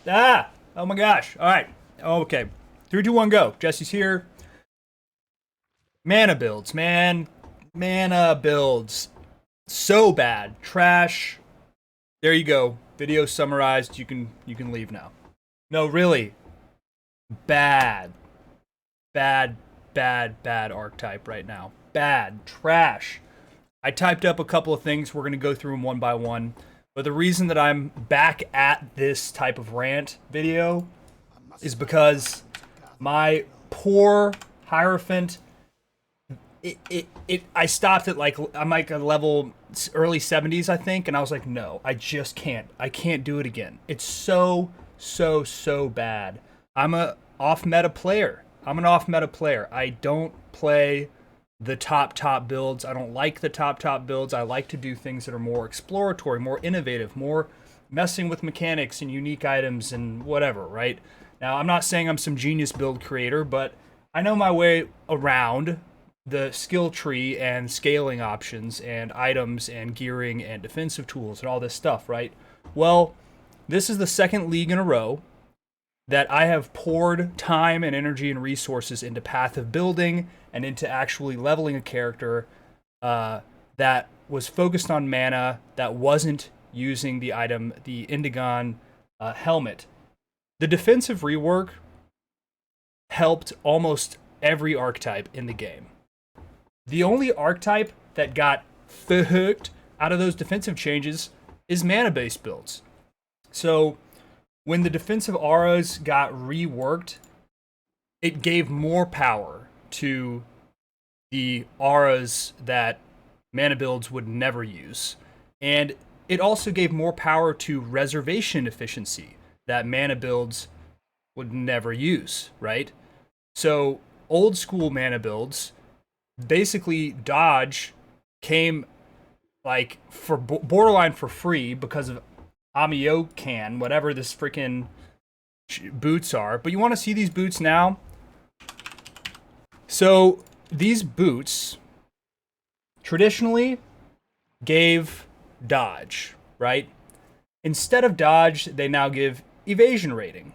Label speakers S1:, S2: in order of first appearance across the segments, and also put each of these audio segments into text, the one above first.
S1: Ah! Oh my gosh. All right. Okay. 3, 2, 1, go. Jesse's here. Mana builds, man. Mana builds. So bad. Trash. There you go. Video summarized. You can leave now. No, really. Bad. Bad, bad archetype right now. Bad. Trash. I typed up a couple of things. We're going to go through them one by one. But the reason that I'm back at this type of rant video is because my poor Hierophant, I stopped at I'm like a level early 70s, I think, and I was like, no, I just can't. I can't do it again. It's so bad. I'm a off meta player. I'm an off meta player. I don't play the top builds. I don't like the top builds. I like to do things that are more exploratory, more innovative, more messing with mechanics and unique items and whatever, right? Now, I'm not saying I'm some genius build creator, but I know my way around the skill tree and scaling options and items and gearing and defensive tools and all this stuff, right? Well, this is the second league in a row that I have poured time and energy and resources into path of building and into actually leveling a character that was focused on mana, that wasn't using the item, the Indigon helmet. The defensive rework helped almost every archetype in the game. The only archetype that got fucked out of those defensive changes is mana-based builds. So when the defensive auras got reworked, it gave more power to the auras that mana builds would never use. And it also gave more power to reservation efficiency that mana builds would never use, right? So old school mana builds, basically dodge came like for borderline for free because of Amiocan, whatever this freaking boots are. But you want to see these boots now? So these boots traditionally gave dodge, right? Instead of dodge, they now give evasion rating.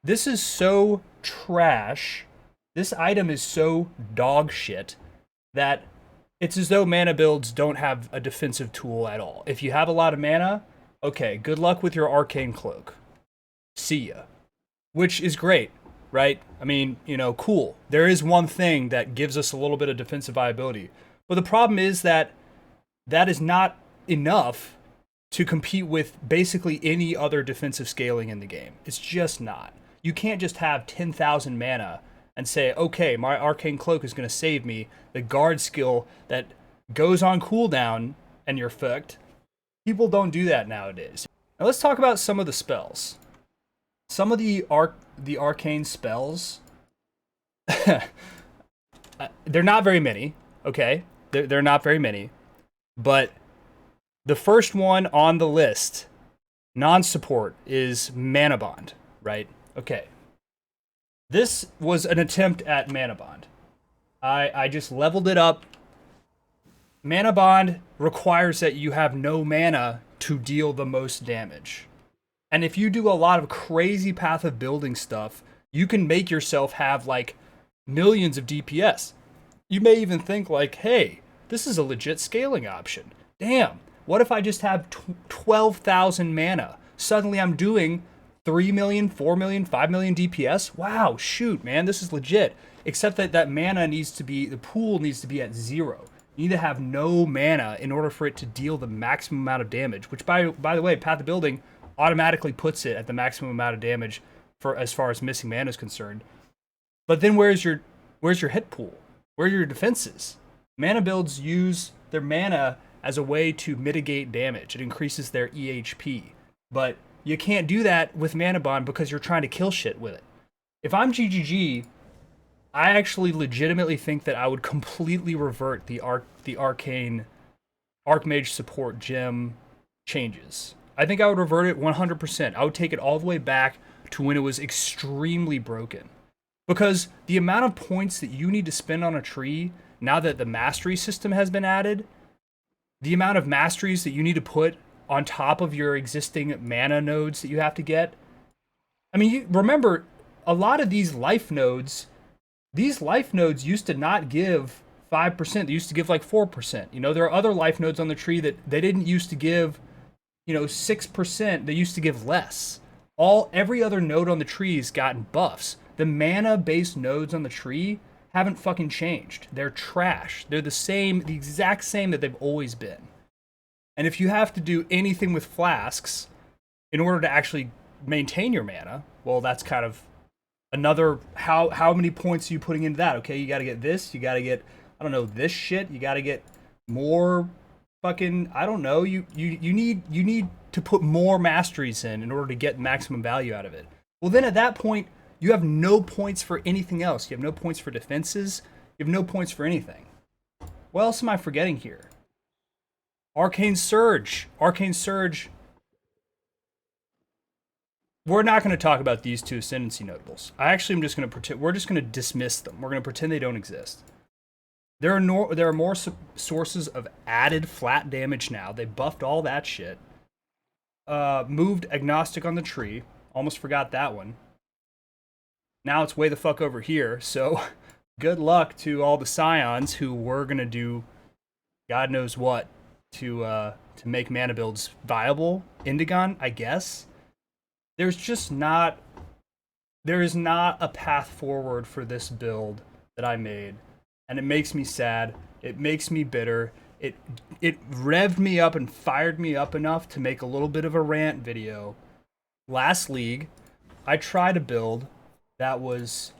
S1: This is so trash. This item is so dog shit that it's as though mana builds don't have a defensive tool at all. If you have a lot of mana, okay, good luck with your arcane cloak. See ya. Which is great, right? I mean, cool. There is one thing that gives us a little bit of defensive viability. But the problem is that that is not enough to compete with basically any other defensive scaling in the game. It's just not. You can't just have 10,000 mana and say, okay, my arcane cloak is going to save me. The guard skill that goes on cooldown and you're fucked. People don't do that nowadays. Now let's talk about some of the spells. Some of the arcane spells, they're not very many, okay? They're not very many. But the first one on the list, non-support, is Manabond, right? Okay. This was an attempt at Manabond. I just leveled it up. Manabond requires that you have no mana to deal the most damage. And if you do a lot of crazy path of building stuff, you can make yourself have like millions of DPS. You may even think like, hey, this is a legit scaling option. Damn, what if I just have 12,000 mana? Suddenly I'm doing 3 million, 4 million, 5 million DPS? Wow, shoot, man, this is legit. Except that mana needs to be, the pool needs to be at 0. You need to have no mana in order for it to deal the maximum amount of damage, which by the way, Path of Building automatically puts it at the maximum amount of damage for as far as missing mana is concerned. But then where's your hit pool? Where are your defenses? Mana builds use their mana as a way to mitigate damage. It increases their EHP. But you can't do that with Manabond because you're trying to kill shit with it. If I'm GGG, I actually legitimately think that I would completely revert the arcane archmage support gem changes. I think I would revert it 100%. I would take it all the way back to when it was extremely broken. Because the amount of points that you need to spend on a tree, now that the mastery system has been added, the amount of masteries that you need to put on top of your existing mana nodes that you have to get, I mean, you remember a lot of these life nodes used to not give 5%. They used to give like 4%. You know, there are other life nodes on the tree that they didn't used to give, 6%. They used to give less. Every other node on the tree's gotten buffs. The mana based nodes on the tree haven't fucking changed. They're trash. They're the exact same that they've always been. And if you have to do anything with flasks in order to actually maintain your mana, well, that's kind of another. How many points are you putting into that? Okay, you got to get this. You got to get, I don't know, this shit. You got to get more fucking, I don't know. You need to put more masteries in order to get maximum value out of it. Well, then at that point, you have no points for anything else. You have no points for defenses. You have no points for anything. What else am I forgetting here? Arcane Surge. Arcane Surge. We're not going to talk about these two ascendancy notables. I actually am just going to pretend. We're just going to dismiss them. We're going to pretend they don't exist. There are more sources of added flat damage now. They buffed all that shit. Moved agnostic on the tree. Almost forgot that one. Now it's way the fuck over here. So good luck to all the scions who were going to do God knows what to make mana builds viable. Indigon, I guess. There is not a path forward for this build that I made, and it makes me sad. It makes me bitter. It revved me up and fired me up enough to make a little bit of a rant video. Last league, I tried a build that was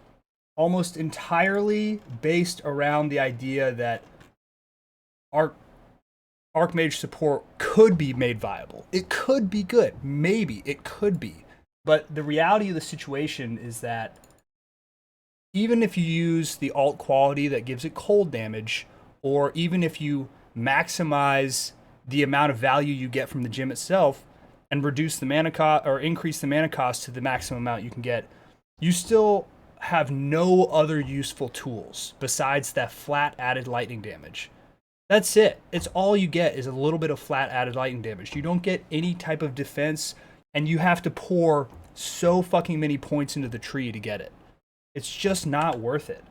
S1: almost entirely based around the idea that Archmage support could be made viable. It could be good. Maybe it could be. But the reality of the situation is that even if you use the alt quality that gives it cold damage, or even if you maximize the amount of value you get from the gem itself and reduce the mana cost or increase the mana cost to the maximum amount you can get, you still have no other useful tools besides that flat added lightning damage. That's it. It's all you get is a little bit of flat added lightning damage. You don't get any type of defense, and you have to pour so fucking many points into the tree to get it. It's just not worth it.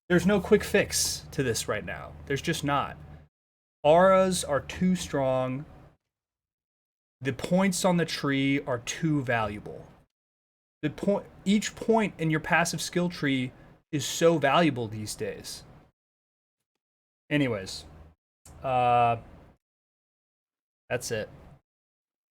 S1: There's no quick fix to this right now. There's just not. Auras are too strong. The points on the tree are too valuable. Each point in your passive skill tree is so valuable these days. Anyways, that's it.